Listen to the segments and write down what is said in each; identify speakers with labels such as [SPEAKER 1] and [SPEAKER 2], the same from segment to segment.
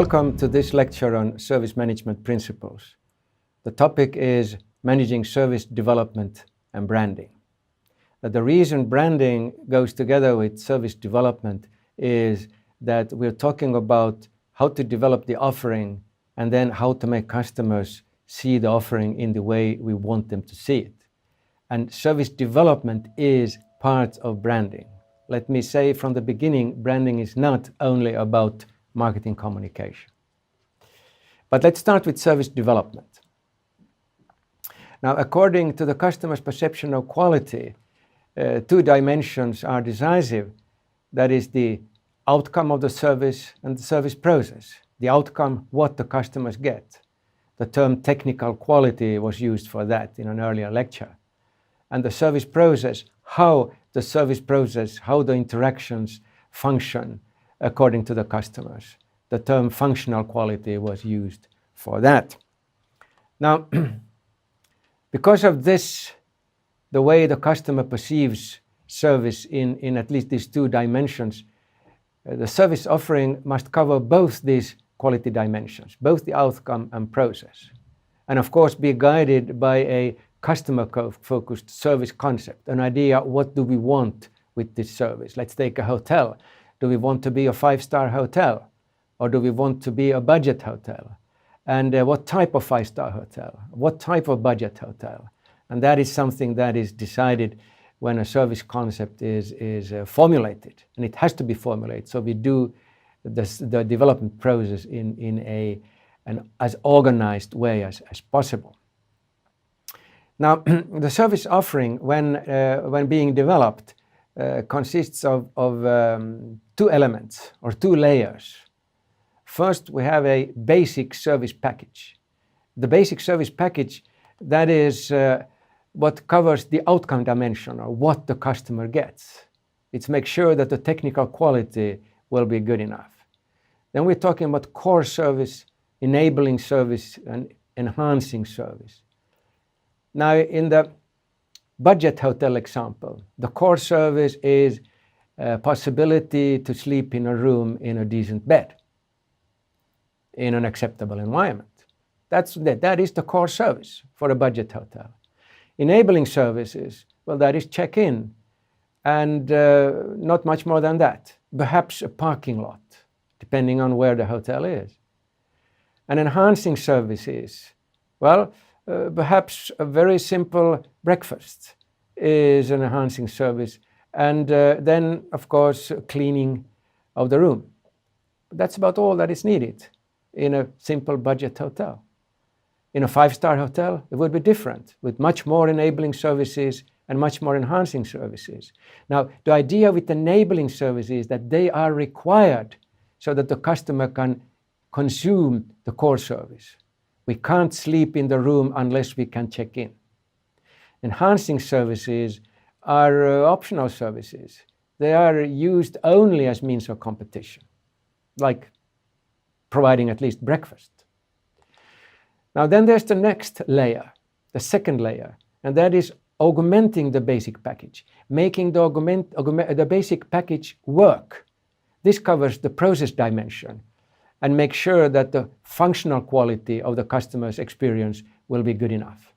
[SPEAKER 1] Welcome to this lecture on service management principles. The topic is managing service development and branding. The reason branding goes together with service development is that we're talking about how to develop the offering and then how to make customers see the offering in the way we want them to see it. And service development is part of branding. Let me say from the beginning, branding is not only about marketing communication. But let's start with service development. Now, according to the customer's perception of quality, two dimensions are decisive. That is the outcome of the service and the service process. The outcome, what the customers get. The term technical quality was used for that in an earlier lecture. And the service process, how the service process, how the interactions function according to the customers. The term functional quality was used for that. Now, because of this, the way the customer perceives service in at least these two dimensions, the service offering must cover both these quality dimensions, both the outcome and process. And of course, be guided by a customer-focused service concept, an idea, what do we want with this service? Let's take a hotel. Do we want to be a 5-star hotel? Or do we want to be a budget hotel? And what type of 5-star hotel? What type of budget hotel? And that is something that is decided when a service concept is formulated. And it has to be formulated. So we do the development process in an as organized way as possible. Now, the service offering, when being developed, consists of two elements or two layers. First, we have a basic service package. The basic service package, that is what covers the outcome dimension or what the customer gets. It's make sure that the technical quality will be good enough. Then we're talking about core service, enabling service, and enhancing service. Now, in the budget hotel example, the core service is a possibility to sleep in a room in a decent bed, in an acceptable environment. That is the core service for a budget hotel. Enabling services, well, that is check-in and not much more than that. Perhaps a parking lot, depending on where the hotel is. And enhancing services, well, perhaps a very simple breakfast is an enhancing service. And then, of course, cleaning of the room. That's about all that is needed in a simple budget hotel. In a 5-star hotel, it would be different, with much more enabling services and much more enhancing services. Now, the idea with enabling services is that they are required so that the customer can consume the core service. We can't sleep in the room unless we can check in. Enhancing services are optional services. They are used only as means of competition, like providing at least breakfast. Now then there's the next layer, the second layer, and that is augmenting the basic package, making the basic package work. This covers the process dimension and make sure that the functional quality of the customer's experience will be good enough.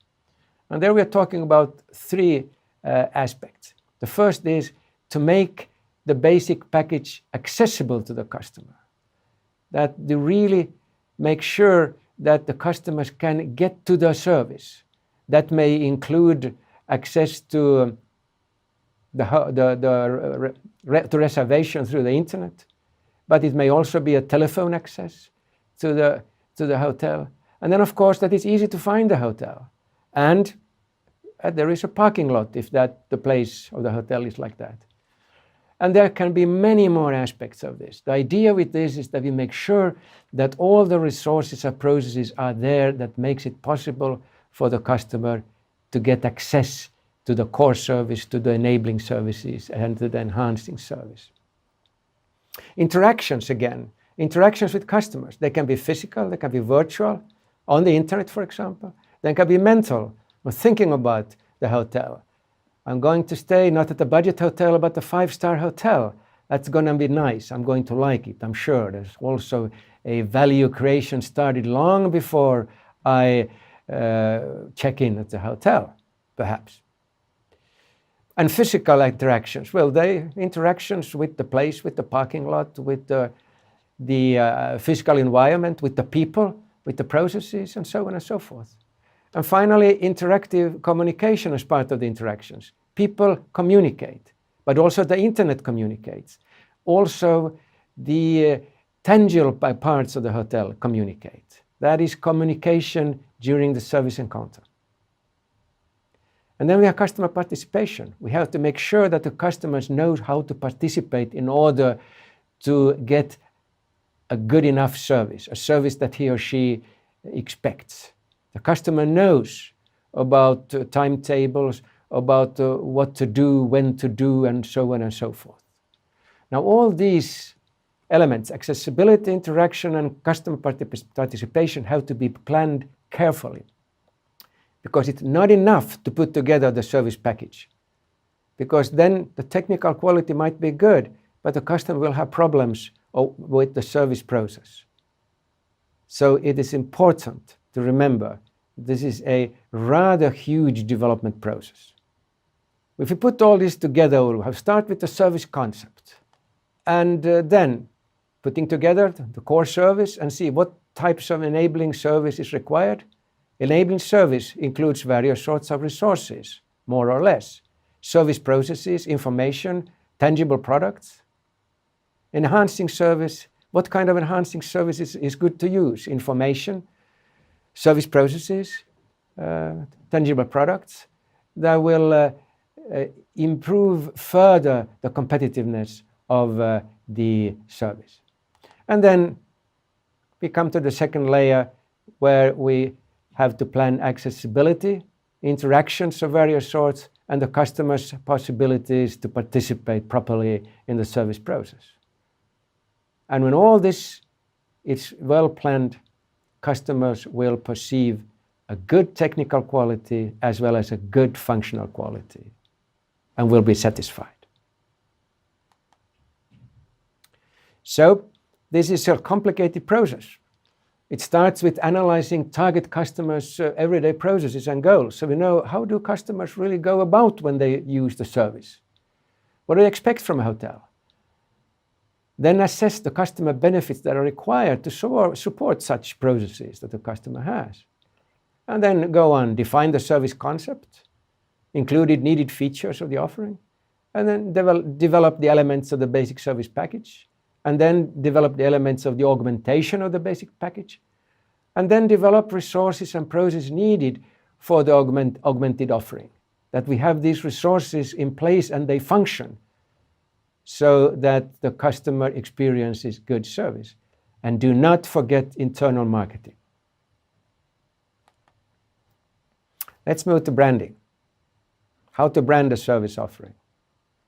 [SPEAKER 1] And there we are talking about three aspects. The first is to make the basic package accessible to the customer. That they really make sure that the customers can get to the service. That may include access to the reservation through the internet, but it may also be a telephone access to the hotel. And then, of course, that it's easy to find the hotel. And there is a parking lot if the place of the hotel is like that. And there can be many more aspects of this. The idea with this is that we make sure that all the resources and processes are there that makes it possible for the customer to get access to the core service, to the enabling services, and to the enhancing service. Interactions again, interactions with customers. They can be physical, they can be virtual, on the internet, for example. They can be mental, or thinking about the hotel. I'm going to stay not at a budget hotel, but a 5-star hotel. That's going to be nice. I'm going to like it, I'm sure. There's also a value creation started long before I check in at the hotel, perhaps. And physical interactions, well, interactions with the place, with the parking lot, with the physical environment, with the people, with the processes, and so on and so forth. And finally, interactive communication as part of the interactions. People communicate, but also the internet communicates. Also, the tangible parts of the hotel communicate. That is communication during the service encounter. And then we have customer participation. We have to make sure that the customers know how to participate in order to get a good enough service, a service that he or she expects. The customer knows about timetables, about what to do, when to do, and so on and so forth. Now, all these elements, accessibility, interaction, and customer participation, have to be planned carefully, because it's not enough to put together the service package, because then the technical quality might be good, but the customer will have problems with the service process. So it is important to remember this is a rather huge development process. If we put all this together, we'll start with the service concept, and then putting together the core service and see what types of enabling service is required. Enabling service includes various sorts of resources, more or less. Service processes, information, tangible products. Enhancing service, what kind of enhancing service is good to use? Information, service processes, tangible products that will improve further the competitiveness of the service. And then we come to the second layer, where we have to plan accessibility, interactions of various sorts, and the customer's possibilities to participate properly in the service process. And when all this is well planned, customers will perceive a good technical quality as well as a good functional quality, and will be satisfied. So this is a complicated process. It starts with analyzing target customers' everyday processes and goals. So we know, how do customers really go about when they use the service? What do they expect from a hotel? Then assess the customer benefits that are required to support such processes that the customer has. And then go on, define the service concept, included needed features of the offering, and then develop the elements of the basic service package, and then develop the elements of the augmentation of the basic package, and then develop resources and processes needed for the augmented offering. That we have these resources in place and they function so that the customer experiences good service. And do not forget internal marketing. Let's move to branding. How to brand a service offering.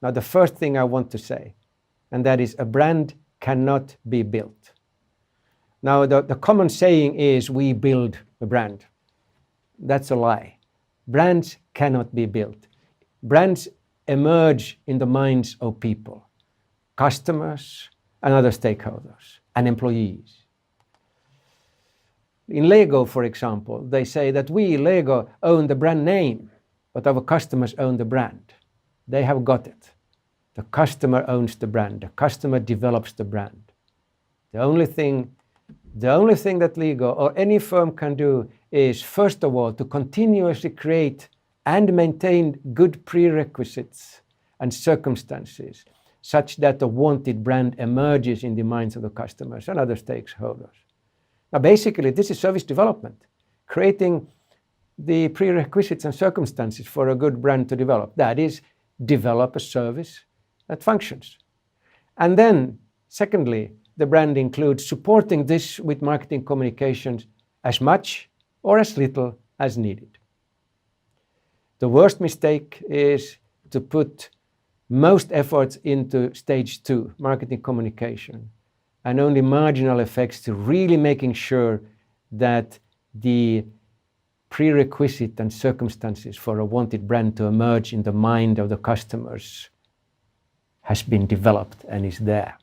[SPEAKER 1] Now, the first thing I want to say, and that is, a brand cannot be built. Now, the common saying is, we build a brand. That's a lie. Brands cannot be built. Brands emerge in the minds of people, customers and other stakeholders and employees. In Lego, for example, they say that we, Lego, own the brand name, but our customers own the brand. They have got it. The customer owns the brand. The customer develops the brand. The only thing that Lego or any firm can do is, first of all, to continuously create and maintain good prerequisites and circumstances such that the wanted brand emerges in the minds of the customers and other stakeholders. Now, basically, this is service development, creating the prerequisites and circumstances for a good brand to develop. That is, develop a service that functions. And then, secondly, the brand includes supporting this with marketing communications as much or as little as needed. The worst mistake is to put most efforts into stage 2, marketing communication, and only marginal effects to really making sure that the prerequisite and circumstances for a wanted brand to emerge in the mind of the customers has been developed and is there.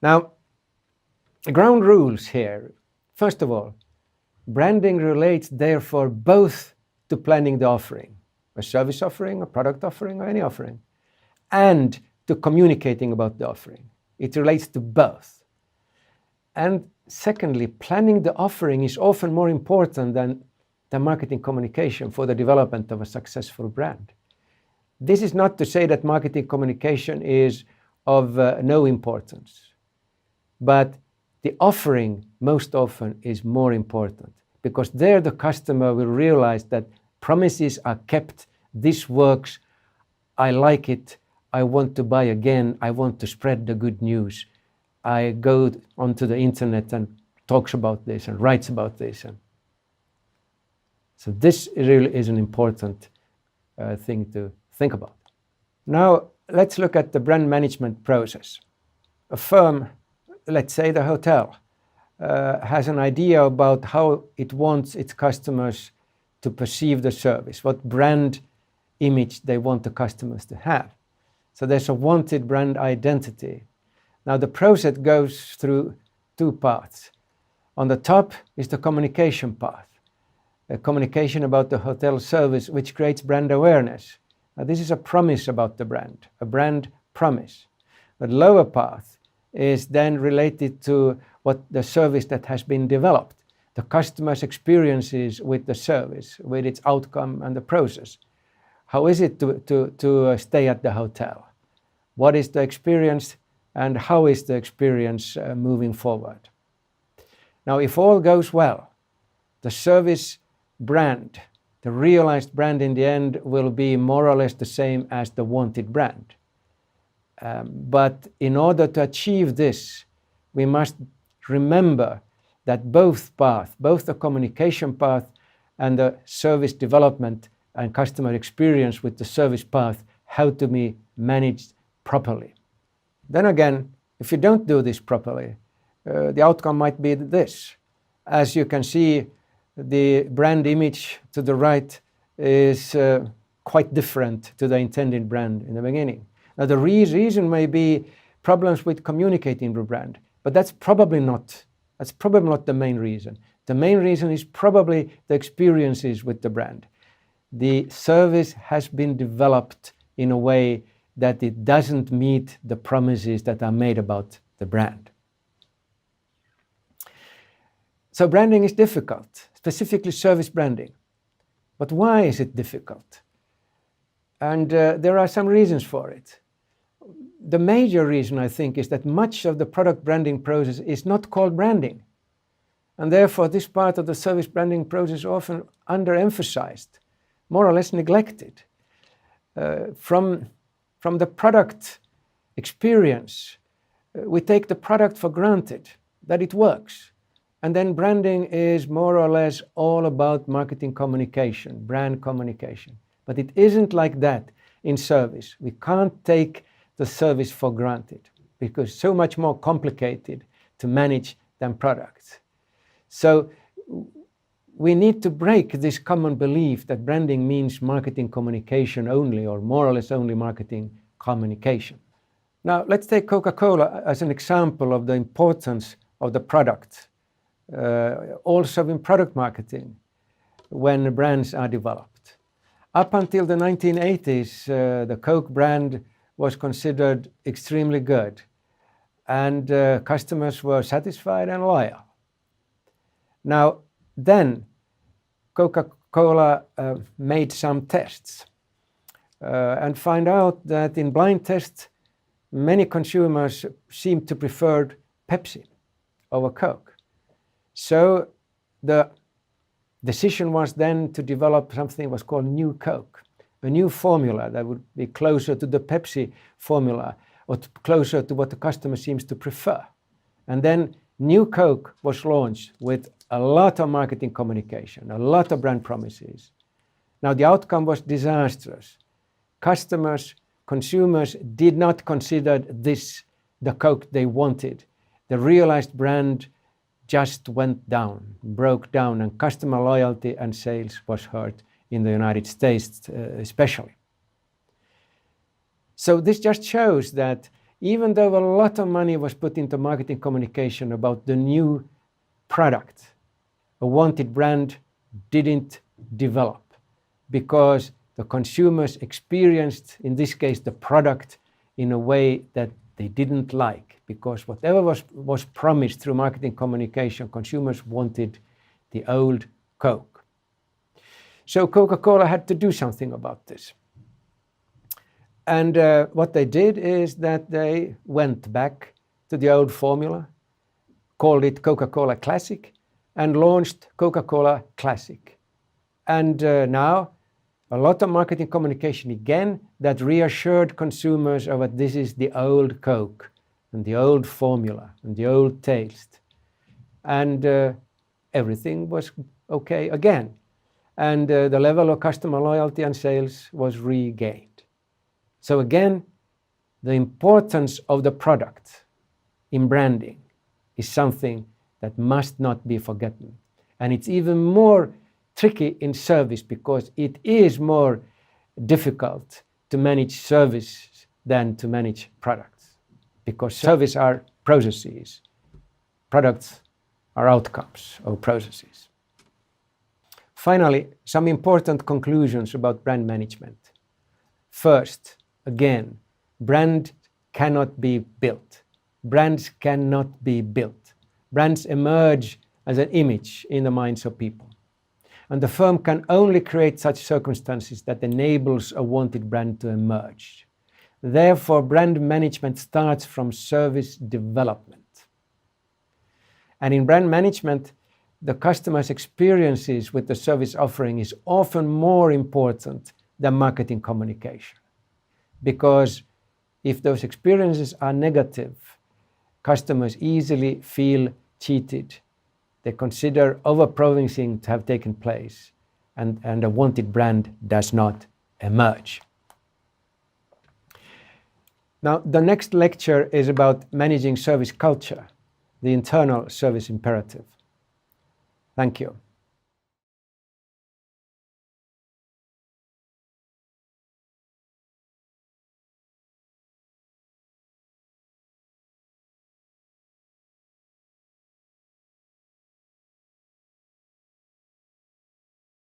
[SPEAKER 1] Now, ground rules here. First of all, branding relates therefore both to planning the offering, a service offering, a product offering, or any offering, and to communicating about the offering. It relates to both. And secondly, planning the offering is often more important than the marketing communication for the development of a successful brand. This is not to say that marketing communication is of no importance, but the offering most often is more important, because there the customer will realize that promises are kept, this works, I like it, I want to buy again, I want to spread the good news. I go onto the internet and talks about this and writes about this. And so this really is an important thing to think about. Now let's look at the brand management process. A firm, let's say the hotel, has an idea about how it wants its customers to perceive the service, what brand image they want the customers to have. So there's a wanted brand identity. Now the process goes through two paths. On the top is the communication path, a communication about the hotel service, which creates brand awareness. Now this is a promise about the brand, a brand promise. The lower path is then related to what the service that has been developed, the customer's experiences with the service, with its outcome and the process. How is it to stay at the hotel? What is the experience and how is the experience moving forward? Now, if all goes well, the service brand, the realized brand in the end will be more or less the same as the wanted brand. But in order to achieve this, we must remember that both paths, both the communication path and the service development and customer experience with the service path, have to be managed properly. Then again, if you don't do this properly, the outcome might be this. As you can see, the brand image to the right is quite different to the intended brand in the beginning. Now the reason may be problems with communicating the brand, but that's probably not the main reason. The main reason is probably the experiences with the brand. The service has been developed in a way that it doesn't meet the promises that are made about the brand. So branding is difficult, specifically service branding. But why is it difficult? And there are some reasons for it. The major reason, I think, is that much of the product branding process is not called branding. And therefore, this part of the service branding process is often underemphasized, more or less neglected. From the product experience, we take the product for granted, that it works. And then branding is more or less all about marketing communication, brand communication. But it isn't like that in service. We can't take the service for granted because it's so much more complicated to manage than products. So we need to break this common belief that branding means marketing communication only, or more or less only marketing communication. Now let's take Coca-Cola as an example of the importance of the product, also in product marketing when brands are developed. Up until the 1980s, the Coke brand was considered extremely good, and customers were satisfied and loyal. Now then Coca-Cola made some tests and find out that in blind tests many consumers seemed to prefer Pepsi over Coke. So the decision was then to develop something that was called New Coke, a new formula that would be closer to the Pepsi formula or closer to what the customer seems to prefer. And then New Coke was launched with a lot of marketing communication, a lot of brand promises. Now the outcome was disastrous. Customers, consumers did not consider this the Coke they wanted. The realized brand just went down, broke down, and customer loyalty and sales was hurt in the United States especially. So this just shows that even though a lot of money was put into marketing communication about the new product, a wanted brand didn't develop because the consumers experienced, in this case, the product in a way that they didn't like, because whatever was promised through marketing communication, consumers wanted the old Coke. So Coca-Cola had to do something about this. And what they did is that they went back to the old formula, called it Coca-Cola Classic, and launched Coca-Cola Classic. And now a lot of marketing communication again that reassured consumers of that this is the old Coke and the old formula and the old taste. And everything was okay again. And the level of customer loyalty and sales was regained. So again, the importance of the product in branding is something that must not be forgotten. And it's even more tricky in service because it is more difficult to manage service than to manage products. Because service are processes, products are outcomes of processes. Finally, some important conclusions about brand management. First, again, brand cannot be built. Brands cannot be built. Brands emerge as an image in the minds of people. And the firm can only create such circumstances that enables a wanted brand to emerge. Therefore, brand management starts from service development. And in brand management, the customer's experiences with the service offering is often more important than marketing communication. Because if those experiences are negative, customers easily feel cheated. They consider over-promising to have taken place, and a wanted brand does not emerge. Now, the next lecture is about managing service culture, the internal service imperative. Thank you.